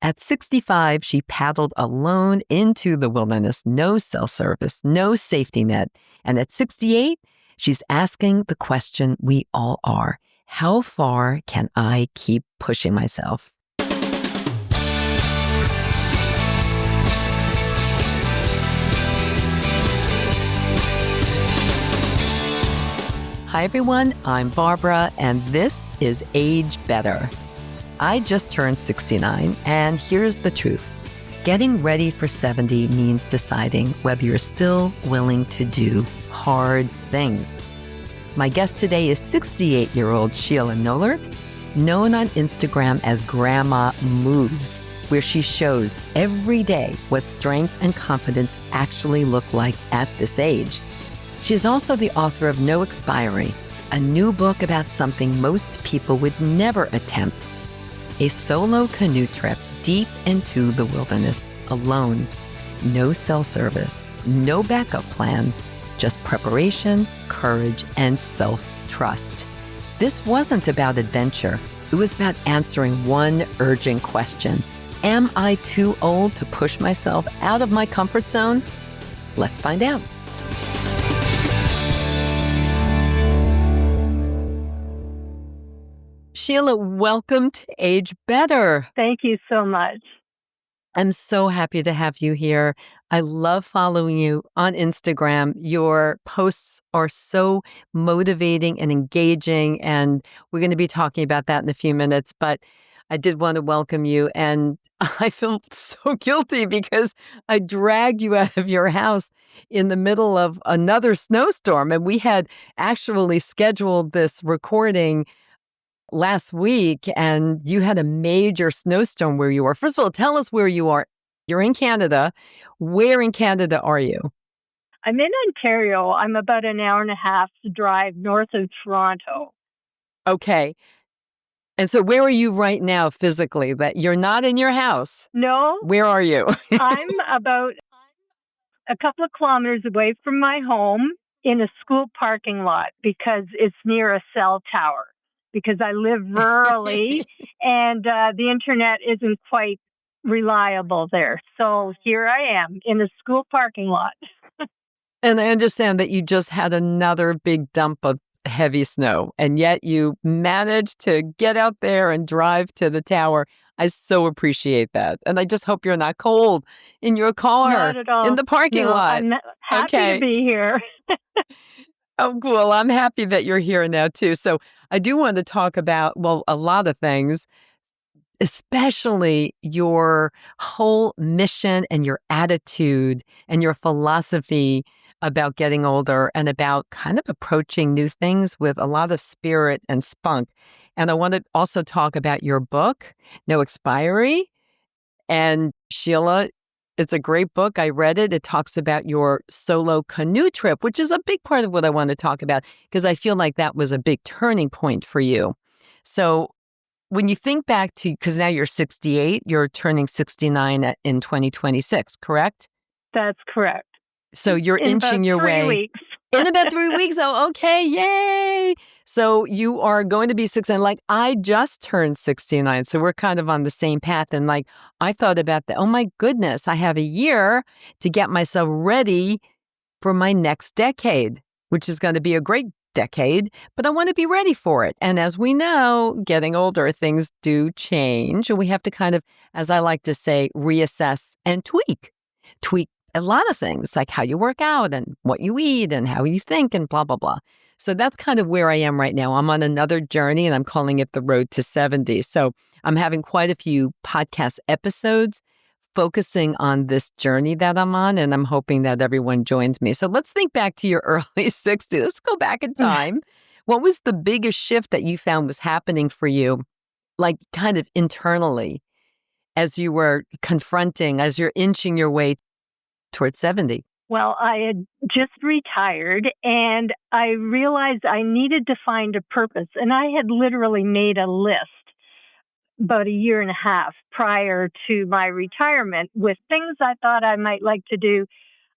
At 65, she paddled alone into the wilderness, no cell service, no safety net. And at 68, she's asking the question we all are: how far can I keep pushing myself? Hi, everyone. I'm Barbara, and this is Age Better. I just turned 69, and here's the truth. Getting ready for 70 means deciding whether you're still willing to do hard things. My guest today is 68-year-old Sheila Nollert, known on Instagram as Grandma Moves, where she shows every day what strength and confidence actually look like at this age. She is also the author of No Expiry, a new book about something most people would never attempt: a solo canoe trip deep into the wilderness, alone. No cell service, no backup plan, just preparation, courage, and self-trust. This wasn't about adventure. It was about answering one urgent question: am I too old to push myself out of my comfort zone? Let's find out. Sheila, welcome to Age Better. Thank you so much. I'm so happy to have you here. I love following you on Instagram. Your posts are so motivating and engaging, and we're going to be talking about that in a few minutes. But I did want to welcome you, and I feel so guilty because I dragged you out of your house in the middle of another snowstorm, and we had actually scheduled this recording last week, and you had a major snowstorm where you are. First of all, tell us where you are. You're in Canada. Where in Canada are you? I'm in Ontario. I'm about an hour and a half drive north of Toronto. Okay. And so where are you right now physically? That you're not in your house? No. Where are you? I'm about a couple of kilometers away from my home in a school parking lot because it's near a cell tower. Because I live rurally and the internet isn't quite reliable there. So here I am in a school parking lot. And I understand that you just had another big dump of heavy snow, and yet you managed to get out there and drive to the tower. I so appreciate that. And I just hope you're not cold in your car. Not at all. In the parking lot. I'm happy to be here. Oh, cool. I'm happy that you're here now, too. So I do want to talk about, well, a lot of things, especially your whole mission and your attitude and your philosophy about getting older and about kind of approaching new things with a lot of spirit and spunk. And I want to also talk about your book, No Expiry. And Sheila, it's a great book. I read it. It talks about your solo canoe trip, which is a big part of what I want to talk about because I feel like that was a big turning point for you. So when you think back to, because now you're 68, you're turning 69 in 2026, correct? That's correct. So you're inching your way. 3 weeks. In about 3 weeks. Oh, okay. Yay. So you are going to be 69. Like, I just turned 69. So we're kind of on the same path. And like, I thought about that. Oh my goodness, I have a year to get myself ready for my next decade, which is going to be a great decade, but I want to be ready for it. And as we know, getting older, things do change. And we have to kind of, as I like to say, reassess and tweak a lot of things, like how you work out and what you eat and how you think and blah, blah, blah. So that's kind of where I am right now. I'm on another journey and I'm calling it the road to 70. So I'm having quite a few podcast episodes focusing on this journey that I'm on, and I'm hoping that everyone joins me. So let's think back to your early 60s. Let's go back in time. What was the biggest shift that you found was happening for you, like kind of internally, as you were confronting, as you're inching your way towards 70? Well, I had just retired and I realized I needed to find a purpose. And I had literally made a list about a year and a half prior to my retirement with things I thought I might like to do.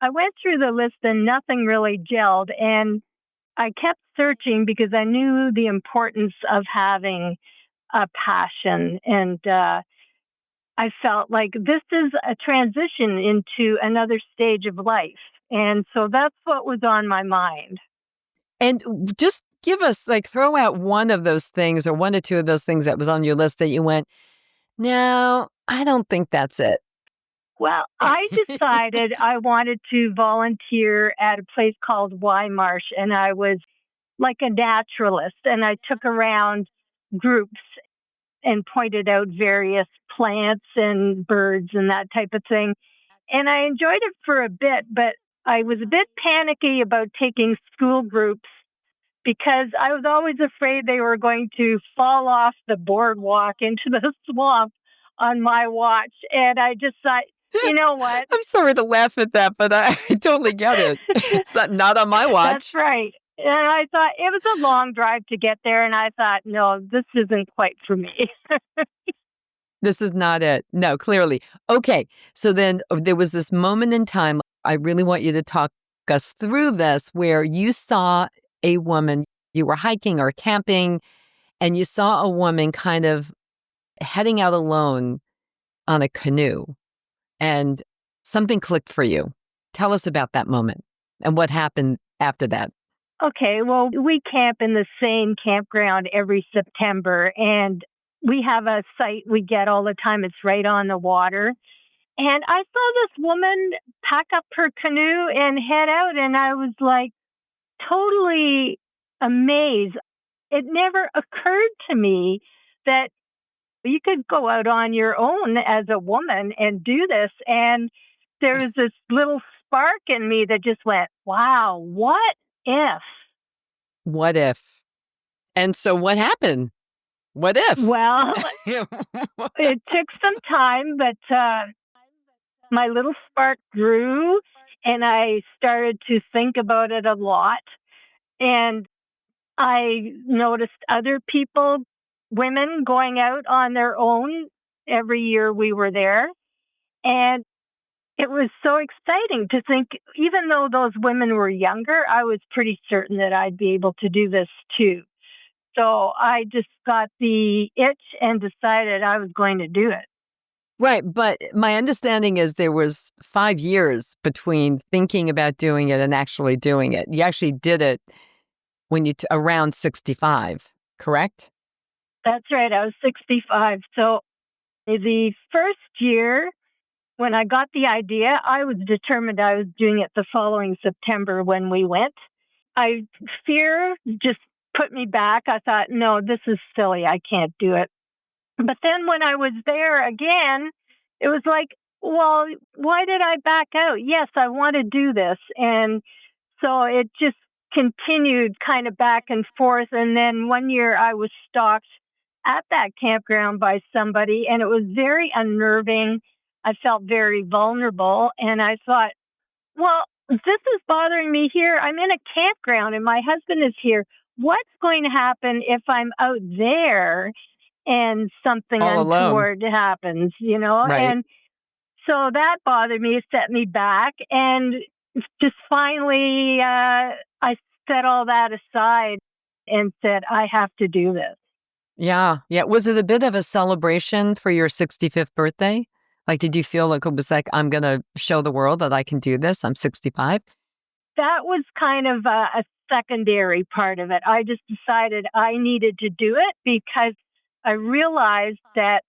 I went through the list and nothing really gelled. And I kept searching because I knew the importance of having a passion. And I I felt like this is a transition into another stage of life. And so that's what was on my mind. And just give us, like, throw out one of those things or one or two of those things that was on your list that you went, no, I don't think that's it. Well, I decided I wanted to volunteer at a place called Y Marsh, and I was like a naturalist, and I took around groups and pointed out various plants and birds and that type of thing. And I enjoyed it for a bit, but I was a bit panicky about taking school groups because I was always afraid they were going to fall off the boardwalk into the swamp on my watch. And I just thought, you know what? I'm sorry to laugh at that, but I totally get it. It's not on my That's watch. right. And I thought it was a long drive to get there. And I thought, no, this isn't quite for me. This is not it. No, clearly. Okay. So then there was this moment in time. I really want you to talk us through this where you saw a woman, you were hiking or camping, and you saw a woman kind of heading out alone on a canoe, and something clicked for you. Tell us about that moment and what happened after that. Okay, well, we camp in the same campground every September, and we have a site we get all the time. It's right on the water. And I saw this woman pack up her canoe and head out, and I was like totally amazed. It never occurred to me that you could go out on your own as a woman and do this. And there was this little spark in me that just went, wow, what if? What if? And so what happened? What if? Well, it took some time, but my little spark grew and I started to think about it a lot. And I noticed other people, women going out on their own every year we were there. And it was so exciting to think, even though those women were younger, I was pretty certain that I'd be able to do this too. So I just got the itch and decided I was going to do it. Right. But my understanding is there was 5 years between thinking about doing it and actually doing it. You actually did it when around 65, correct? That's right. I was 65. So the first year when I got the idea, I was determined I was doing it the following September when we went. Fear just put me back. I thought, no, this is silly. I can't do it. But then when I was there again, it was like, well, why did I back out? Yes, I want to do this. And so it just continued kind of back and forth. And then one year I was stalked at that campground by somebody, and it was very unnerving. I felt very vulnerable. And I thought, well, this is bothering me here. I'm in a campground and my husband is here. What's going to happen if I'm out there and something All alone. untoward happens, you know? Right. And so that bothered me, set me back. And just finally, I set all that aside and said, I have to do this. Yeah. Yeah. Was it a bit of a celebration for your 65th birthday? Like, did you feel like it was like, I'm going to show the world that I can do this? I'm 65. That was kind of a secondary part of it. I just decided I needed to do it because I realized that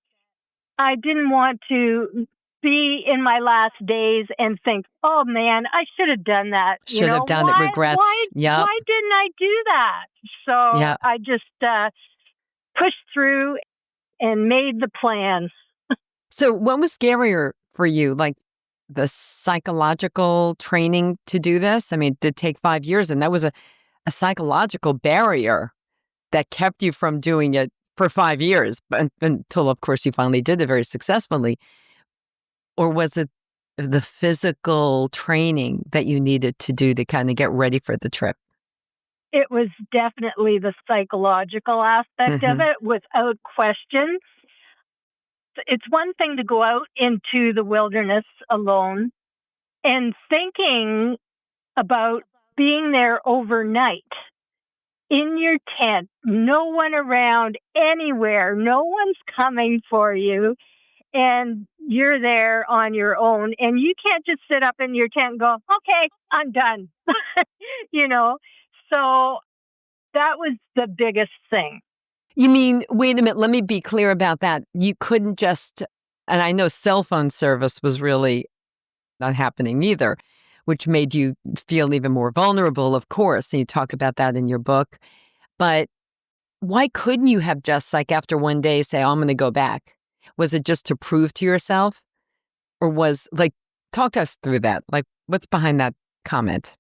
I didn't want to be in my last days and think, oh man, I should have done that. Should have done it. Regrets. Yep. Why didn't I do that? So Yeah. I just pushed through and made the plan. So what was scarier for you? Like the psychological training to do this? I mean, it did take 5 years, and that was a psychological barrier that kept you from doing it for 5 years, but until, of course, you finally did it very successfully. Or was it the physical training that you needed to do to kind of get ready for the trip? It was definitely the psychological aspect of it, without question. It's one thing to go out into the wilderness alone and thinking about being there overnight in your tent, no one around anywhere, no one's coming for you. and you're there on your own, and you can't just sit up in your tent and go, okay, I'm done. you know, so that was the biggest thing. You mean, wait a minute, let me be clear about that. You couldn't just, and I know cell phone service was really not happening either, which made you feel even more vulnerable, of course. And you talk about that in your book. But why couldn't you have just, like, after one day say, oh, I'm going to go back? Was it just to prove to yourself? Or was, like, talk us through that. Like, what's behind that comment?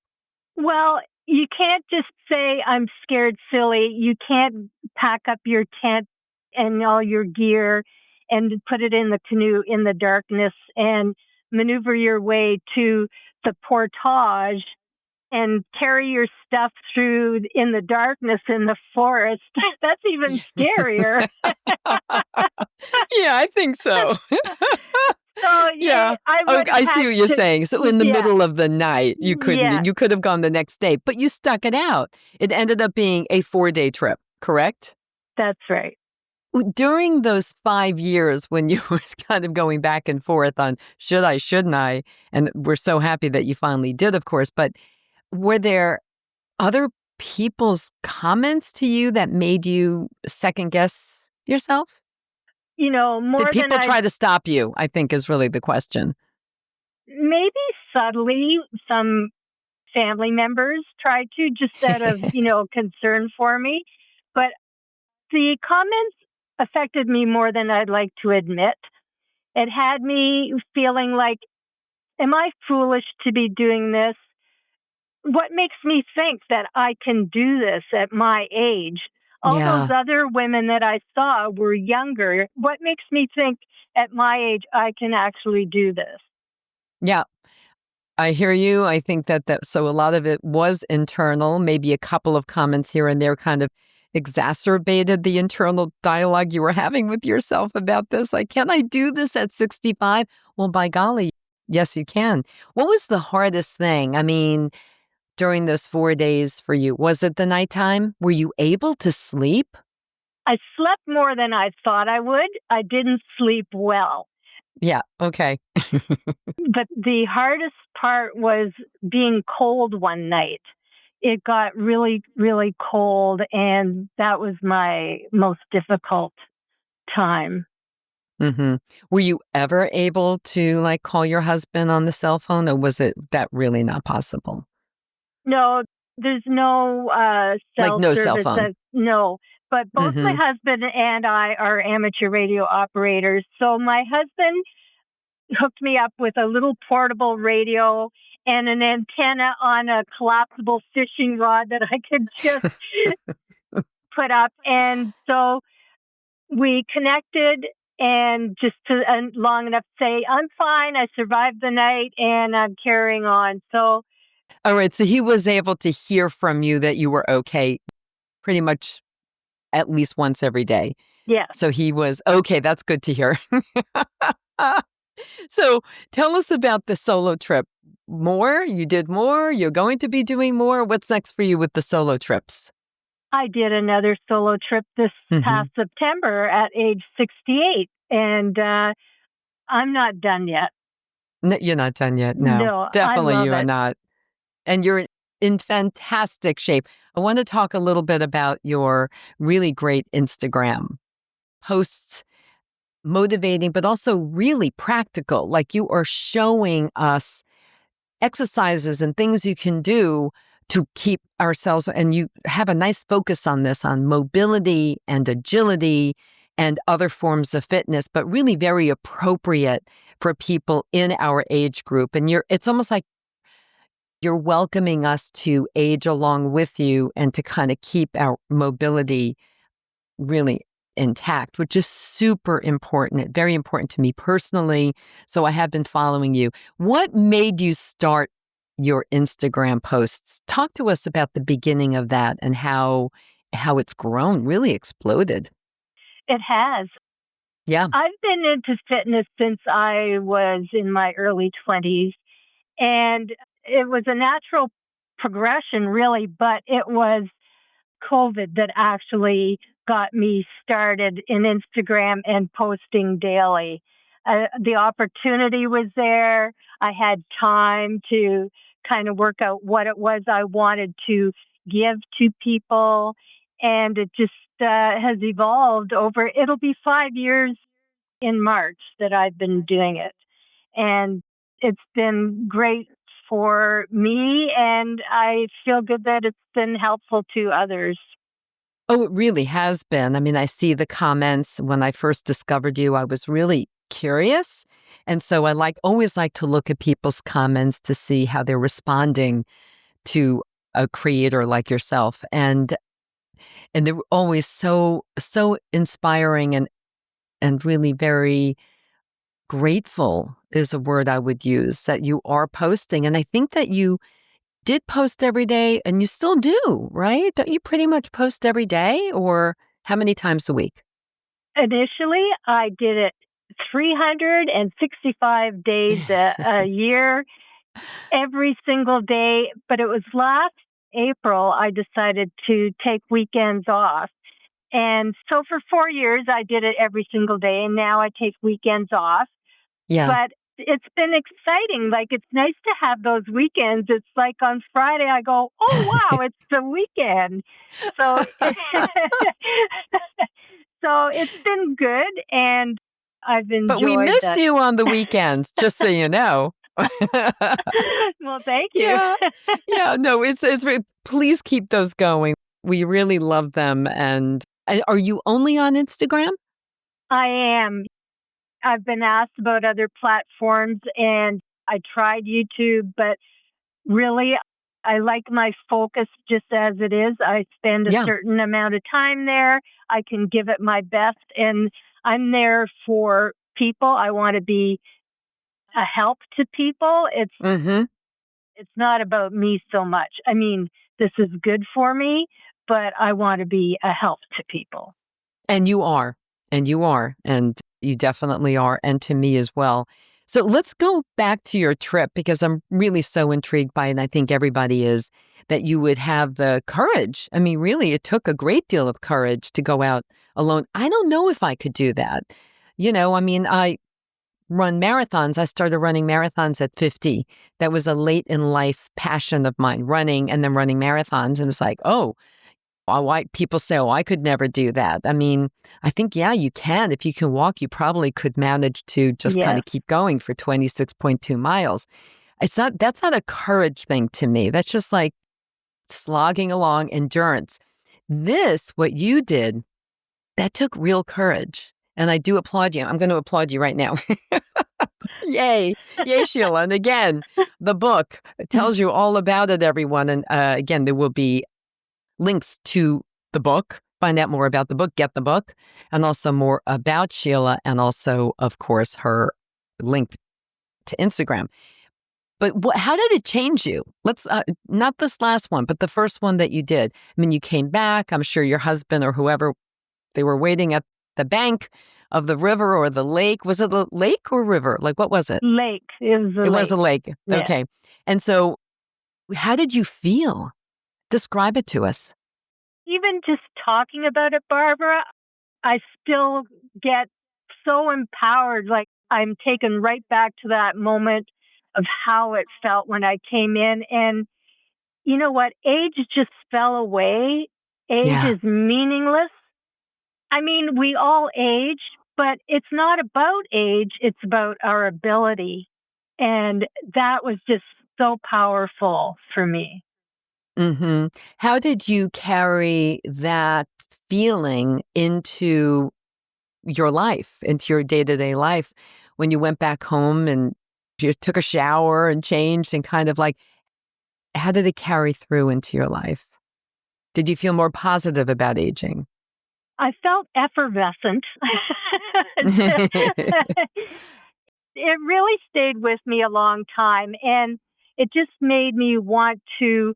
Well, you can't just say, I'm scared silly. You can't pack up your tent and all your gear and put it in the canoe in the darkness and maneuver your way to the portage and carry your stuff through in the darkness in the forest. That's even scarier. Yeah, I think so. So Yeah. I would I have see had what you're to, saying. So in the yeah, middle of the night, you couldn't, yes, you could have gone the next day, but you stuck it out. It ended up being a 4-day trip, correct? that's right. During those 5 years when you were kind of going back and forth on should I, shouldn't I? And we're so happy that you finally did, of course, but were there other people's comments to you that made you second guess yourself? Did More than people try to stop you, I think is really the question. maybe subtly, some family members tried to just out of, concern for me. But the comments affected me more than I'd like to admit. It had me feeling like, am I foolish to be doing this? What makes me think that I can do this at my age? All those Yeah. other women that I saw were younger. What makes me think at my age I can actually do this? Yeah. I hear you. I think that so a lot of it was internal, maybe a couple of comments here and there kind of exacerbated the internal dialogue you were having with yourself about this. Like, can I do this at 65? Well, by golly, yes, you can. What was the hardest thing? I mean, during those 4 days for you, was it the nighttime? Were you able to sleep? I slept more than I thought I would. I didn't sleep well. Yeah. Okay. But the hardest part was being cold one night. It got really, really cold, and that was my most difficult time. hmm Were you ever able to, like, call your husband on the cell phone, or was it that really not possible? No, there's no Like, cell no cell service. phone? No, but both my Mhm. husband and I are amateur radio operators. So my husband hooked me up with a little portable radio and an antenna on a collapsible fishing rod that I could just put up. And so we connected and just long enough to say, I'm fine. I survived the night and I'm carrying on. So, Alright, so he was able to hear from you that you were okay pretty much at least once every day. yes. So he was okay, that's good to hear. So, tell us about the solo trip. More? You did more? You're going to be doing more? What's next for you with the solo trips? I did another solo trip this Mhm. past September at age 68, and I'm not done yet. You're not done yet, no. No, I Definitely love you are it. not. And you're in fantastic shape. I want to talk a little bit about your really great Instagram posts, motivating, but also really practical. Like, you are showing us exercises and things you can do to keep ourselves, and you have a nice focus on this, on mobility and agility and other forms of fitness, but really very appropriate for people in our age group. And it's almost like you're welcoming us to age along with you and to kind of keep our mobility really intact, which is super important, very important to me personally. So I have been following you. What made you start your Instagram posts? Talk to us about the beginning of that and how it's grown, really exploded. It has. Yeah. I've been into fitness since I was in my early 20s, and it was a natural progression, really, but it was COVID that actually got me started in Instagram and posting daily. The opportunity was there. I had time to kind of work out what it was I wanted to give to people. And it just has evolved over, it'll be 5 years in March that I've been doing it. And it's been great for me, and I feel good that it's been helpful to others. Oh, it really has been. I mean, I see the comments. When I first discovered you, I was really curious. And so I always like to look at people's comments to see how they're responding to a creator like yourself. And they're always so inspiring and really very grateful is a word I would use that you are posting. And I think that you did post every day and you still do, right? Don't you pretty much post every day or how many times a week? Initially, I did it 365 days a year, every single day. But it was last April I decided to take weekends off. And so for 4 years, I did it every single day. And now I take weekends off. Yeah. But it's been exciting. Like, it's nice to have those weekends. It's like on Friday, I go, oh, wow, it's the weekend. So, so it's been good, and I've But we enjoyed miss that. you on the weekends, just so you know. Well, thank you. Yeah. Yeah. No, please keep those going. We really love them. And are you only on Instagram? I am. I've been asked about other platforms, and I tried YouTube, but really, I like my focus just as it is. I spend a Yeah. certain amount of time there. I can give it my best, and I'm there for people. I want to be a help to people. Mm-hmm. It's not about me so much. I mean, this is good for me, but I want to be a help to people. And you are. And you are. And you definitely are. And to me as well. So let's go back to your trip because I'm really so intrigued by it. And I think everybody is that you would have the courage. I mean, really, it took a great deal of courage to go out alone. I don't know if I could do that. I mean, I run marathons. I started running marathons at 50. That was a late in life passion of mine, running and then running marathons. And it's like, oh, why people say, oh, I could never do that. I mean, I think, yeah, you can. If you can walk, you probably could manage to just kind Yes. of keep going for 26.2 miles. That's not a courage thing to me. That's just like slogging along, endurance. What you did, that took real courage. And I do applaud you. I'm going to applaud you right now. Yay. Yay, Sheila. And again, the book tells you all about it, everyone. And again, there will be links to the book. Find out more about the book, get the book, and also more about Sheila, and also, of course, her link to Instagram. But how did it change you? Let's not this last one, but the first one that you did. I mean, you came back. I'm sure your husband or whoever, they were waiting at the bank of the river or the lake. Was it a lake or river? Like, what was it? Lake. It was a It lake. was a lake. Yeah. Okay. And so, how did you feel? Describe it to us. Even just talking about it, Barbara, I still get so empowered. Like, I'm taken right back to that moment of how it felt when I came in. And you know what? Age just fell away. Age Yeah. is meaningless. I mean, we all age, but it's not about age. It's about our ability. And that was just so powerful for me. Mm-hmm. How did you carry that feeling into your life, into your day-to-day life when you went back home and you took a shower and changed and kind of like, how did it carry through into your life? Did you feel more positive about aging? I felt effervescent. It really stayed with me a long time, and it just made me want to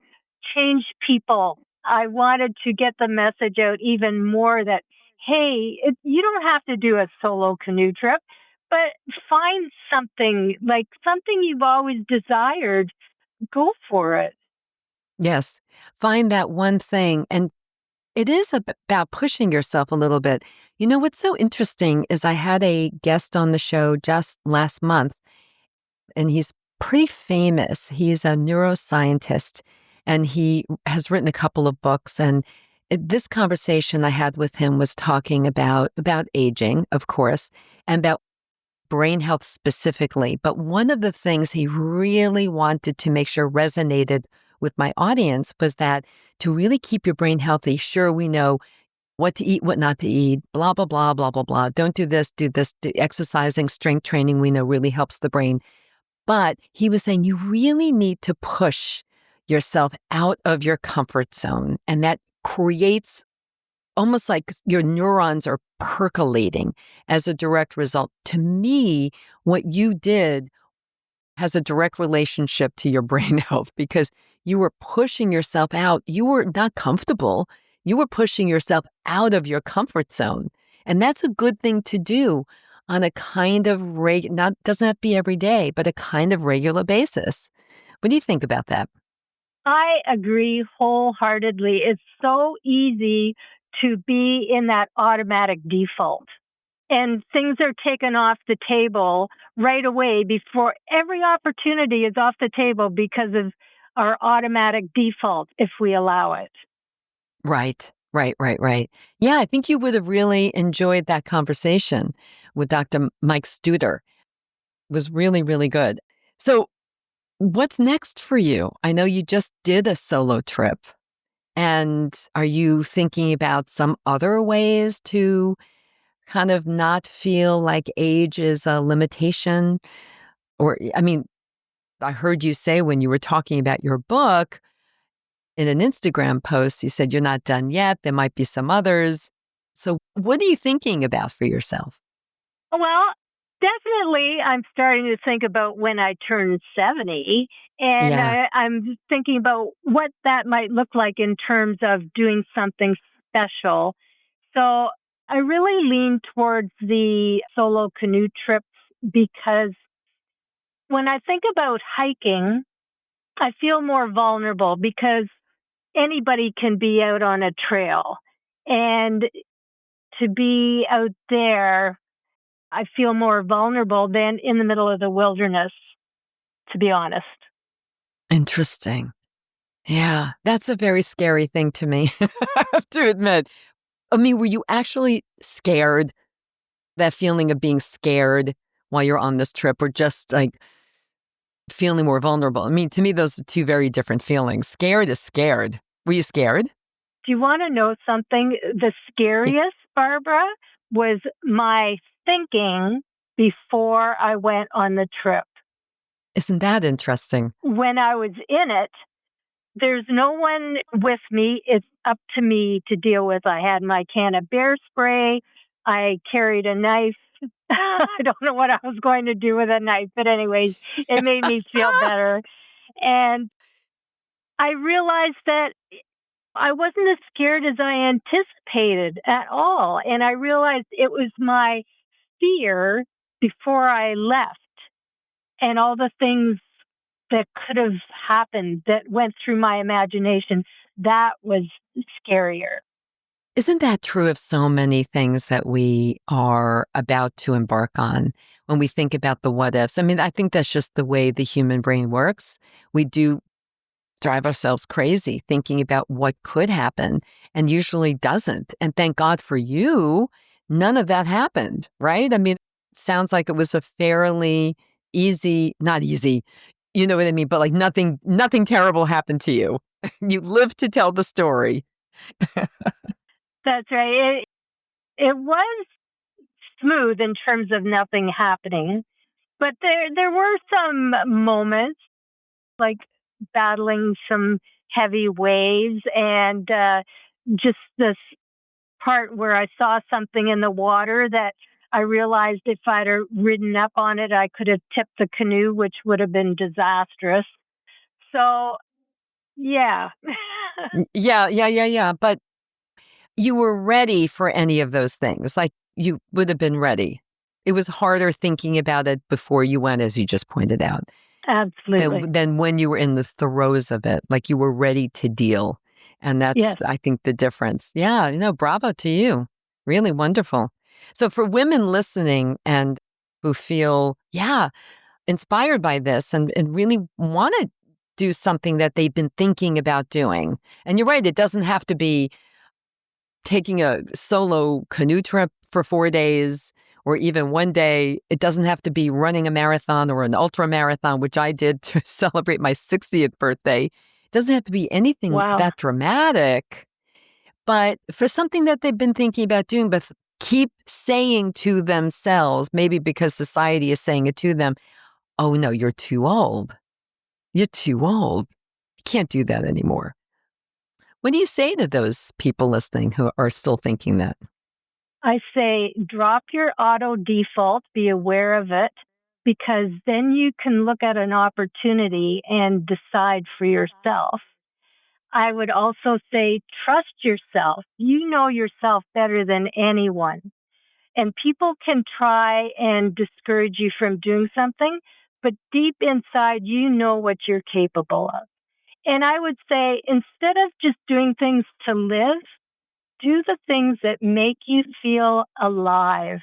change people. I wanted to get the message out even more that, hey, you don't have to do a solo canoe trip, but find something, like something you've always desired. Go for it. Yes. Find that one thing. And It is about pushing yourself a little bit. You know, what's so interesting is I had a guest on the show just last month, and he's pretty famous. He's a neuroscientist, and he has written a couple of books. And this conversation I had with him was talking about aging, of course, and about brain health specifically. But one of the things he really wanted to make sure resonated with my audience was that to really keep your brain healthy, sure, we know what to eat, what not to eat, blah, blah, blah, blah, blah, blah. Don't do this, do this. Exercising, strength training, we know really helps the brain. But he was saying you really need to push yourself out of your comfort zone. And that creates almost like your neurons are percolating as a direct result. To me, what you did has a direct relationship to your brain health because you were pushing yourself out. You were not comfortable. You were pushing yourself out of your comfort zone. And that's a good thing to do on a kind of doesn't have to be every day, but a kind of regular basis. What do you think about that? I agree wholeheartedly. It's so easy to be in that automatic default. And things are taken off the table right away before every opportunity is off the table because of our automatic default, if we allow it. Right. Yeah, I think you would have really enjoyed that conversation with Dr. Mike Studer. It was really, really good. So what's next for you? I know you just did a solo trip. And are you thinking about some other ways to kind of not feel like age is a limitation? Or, I mean, I heard you say when you were talking about your book in an Instagram post, you said you're not done yet. There might be some others. So what are you thinking about for yourself? Well, definitely, I'm starting to think about when I turn 70, and Yeah. I'm thinking about what that might look like in terms of doing something special. So I really lean towards the solo canoe trips because when I think about hiking, I feel more vulnerable because anybody can be out on a trail. And to be out there, I feel more vulnerable than in the middle of the wilderness, to be honest. Interesting. Yeah, that's a very scary thing to me, I have to admit. I mean, were you actually scared? That feeling of being scared while you're on this trip, or just like feeling more vulnerable? I mean, to me, those are two very different feelings. Scared is scared. Were you scared? Do you want to know something? The Y- scariest, Barbara, was my thinking before I went on the trip. Isn't that interesting? When I was in it, there's no one with me. It's up to me to deal with. I had my can of bear spray. I carried a knife. I don't know what I was going to do with a knife, but anyways, it made me feel better. And I realized that I wasn't as scared as I anticipated at all. And I realized it was my fear before I left and all the things that could have happened that went through my imagination. That was scarier. Isn't that true of so many things that we are about to embark on when we think about the what ifs? I mean, I think that's just the way the human brain works. We do drive ourselves crazy thinking about what could happen and usually doesn't. And thank God for you, none of that happened, right? I mean, it sounds like it was a fairly easy, not easy, you know what I mean? But like nothing terrible happened to you. You lived to tell the story. That's right. It was smooth in terms of nothing happening, but there were some moments like battling some heavy waves and just this part where I saw something in the water that I realized if I'd have ridden up on it, I could have tipped the canoe, which would have been disastrous. So, yeah. Yeah. But you were ready for any of those things. Like you would have been ready. It was harder thinking about it before you went, as you just pointed out, Absolutely. than when you were in the throes of it. Like you were ready to deal. And that's, Yes. I think, the difference. Yeah, bravo to you. Really wonderful. So for women listening and who feel, inspired by this and really want to do something that they've been thinking about doing. And you're right, it doesn't have to be taking a solo canoe trip for 4 days or even one day. It doesn't have to be running a marathon or an ultra marathon, which I did to celebrate my 60th birthday. It doesn't have to be anything Wow. that dramatic, but for something that they've been thinking about doing, but keep saying to themselves, maybe because society is saying it to them, oh no, you're too old. You're too old. You can't do that anymore. What do you say to those people listening who are still thinking that? I say drop your auto default, be aware of it, because then you can look at an opportunity and decide for yourself. I would also say trust yourself. You know yourself better than anyone. And people can try and discourage you from doing something, but deep inside, you know what you're capable of. And I would say instead of just doing things to live, do the things that make you feel alive.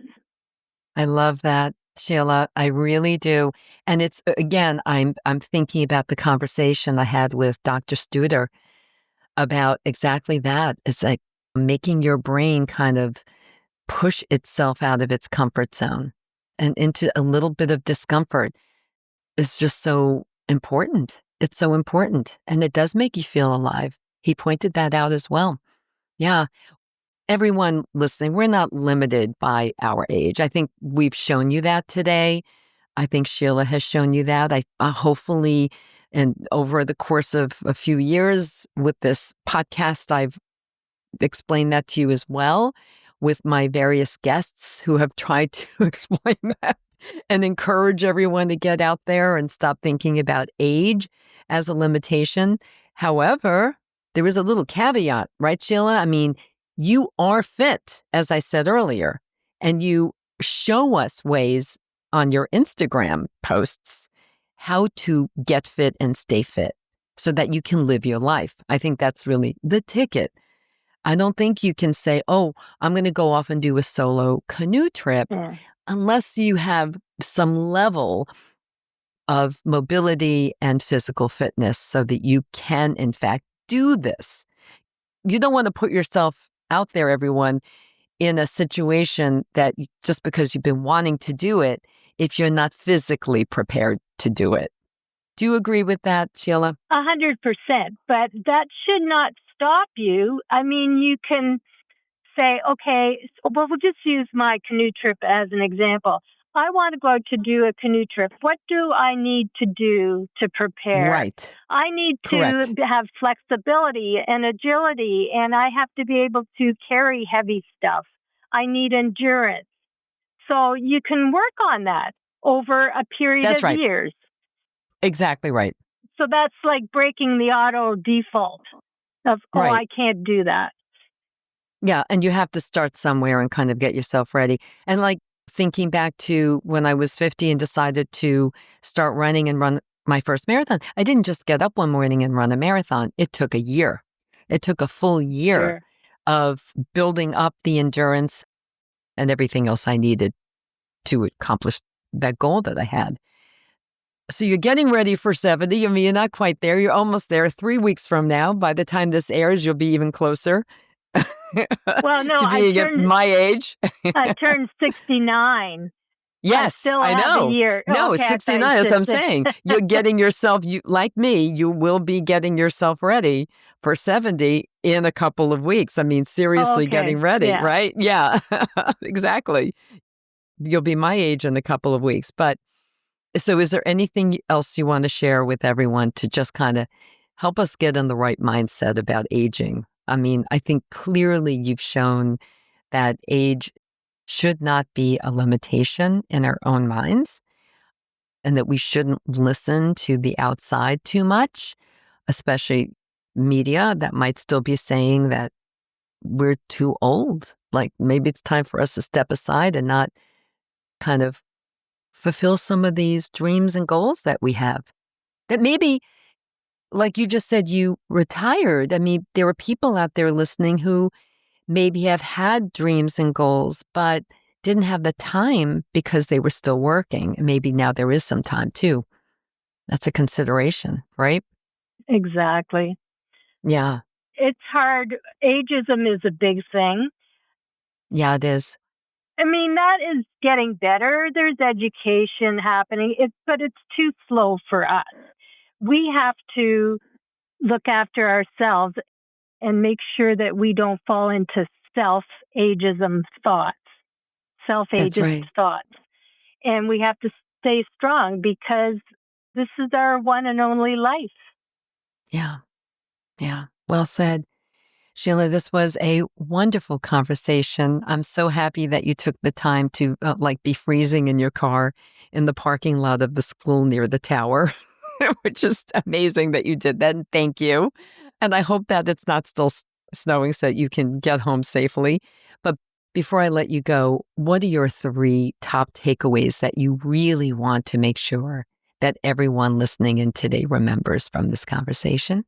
I love that, Sheila. I really do. And it's again, I'm thinking about the conversation I had with Dr. Studer about exactly that. It's like making your brain kind of push itself out of its comfort zone and into a little bit of discomfort is just so important. It's so important. And it does make you feel alive. He pointed that out as well. Yeah. Everyone listening, we're not limited by our age. I think we've shown you that today. I think Sheila has shown you that. I hopefully, and over the course of a few years with this podcast, I've explained that to you as well with my various guests who have tried to explain that and encourage everyone to get out there and stop thinking about age as a limitation. However, there is a little caveat, right, Sheila? I mean, you are fit, as I said earlier, and you show us ways on your Instagram posts how to get fit and stay fit so that you can live your life. I think that's really the ticket. I don't think you can say, oh, I'm going to go off and do a solo canoe trip unless you have some level of mobility and physical fitness so that you can, in fact, do this. You don't want to put yourself out there, everyone, in a situation that just because you've been wanting to do it, if you're not physically prepared to do it. Do you agree with that, Sheila? 100%. But that should not stop you. I mean, you can say, okay, well, we'll just use my canoe trip as an example. I want to go to do a canoe trip. What do I need to do to prepare? Right. I need Correct. to have flexibility and agility, and I have to be able to carry heavy stuff. I need endurance. So you can work on that over a period That's of right. years. Exactly right. So that's like breaking the auto default of, Right. I can't do that. Yeah. And you have to start somewhere and kind of get yourself ready. And like thinking back to when I was 50 and decided to start running and run my first marathon, I didn't just get up one morning and run a marathon. It took a year. It took a full year of building up the endurance and everything else I needed to accomplish that goal that I had. So you're getting ready for 70. I mean, you're not quite there. You're almost there. 3 weeks from now. By the time this airs, you'll be even closer. Well, no, to being at my age. I turned 69. Yes, I I know. Have a year. No, okay, 69. That's what I'm saying. You're getting yourself, like me, you will be getting yourself ready for 70 in a couple of weeks. I mean, seriously getting ready, right? Yeah, exactly. You'll be my age in a couple of weeks. But so is there anything else you want to share with everyone to just kind of help us get in the right mindset about aging? I mean, I think clearly you've shown that age should not be a limitation in our own minds and that we shouldn't listen to the outside too much, especially media that might still be saying that we're too old. Like maybe it's time for us to step aside and not kind of fulfill some of these dreams and goals that we have. That maybe like you just said, you retired. I mean, there are people out there listening who maybe have had dreams and goals, but didn't have the time because they were still working. And maybe now there is some time too. That's a consideration, right? Exactly. Yeah. It's hard. Ageism is a big thing. Yeah, it is. I mean, that is getting better. There's education happening, but it's too slow for us. We have to look after ourselves and make sure that we don't fall into self-ageist That's right. thoughts. And we have to stay strong because this is our one and only life. Yeah. Yeah. Well said. Sheila, this was a wonderful conversation. I'm so happy that you took the time to be freezing in your car in the parking lot of the school near the tower, which is amazing that you did that. And thank you. And I hope that it's not still snowing so that you can get home safely. But before I let you go, what are your 3 top takeaways that you really want to make sure that everyone listening in today remembers from this conversation?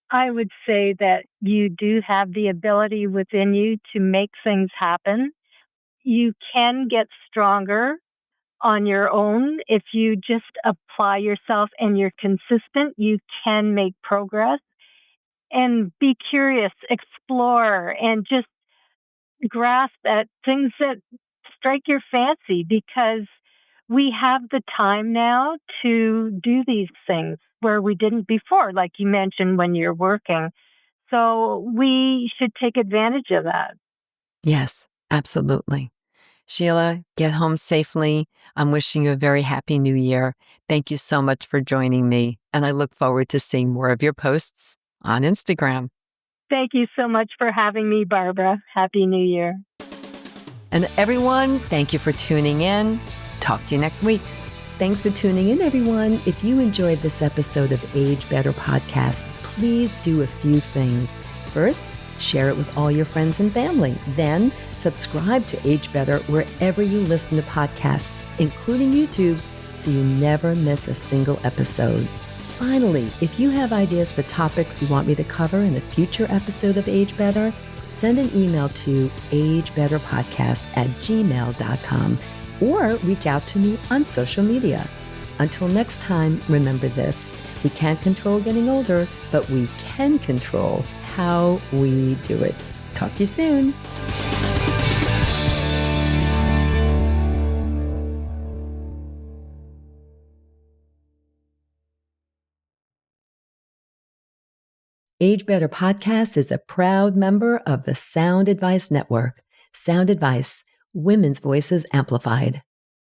I would say that you do have the ability within you to make things happen. You can get stronger on your own. If you just apply yourself and you're consistent, you can make progress. And be curious, explore, and just grasp at things that strike your fancy, because we have the time now to do these things where we didn't before, like you mentioned when you're working. So we should take advantage of that. Yes, absolutely. Sheila, get home safely. I'm wishing you a very happy new year. Thank you so much for joining me, and I look forward to seeing more of your posts on Instagram. Thank you so much for having me, Barbara. Happy New Year. And everyone, thank you for tuning in. Talk to you next week. Thanks for tuning in, everyone. If you enjoyed this episode of Age Better Podcast, please do a few things. First, share it with all your friends and family. Then, subscribe to Age Better wherever you listen to podcasts, including YouTube, so you never miss a single episode. Finally, if you have ideas for topics you want me to cover in a future episode of Age Better, send an email to agebetterpodcast@gmail.com or reach out to me on social media. Until next time, remember this: we can't control getting older, but we can control how we do it. Talk to you soon. Age Better Podcast is a proud member of the Sound Advice Network. Sound Advice, women's voices amplified.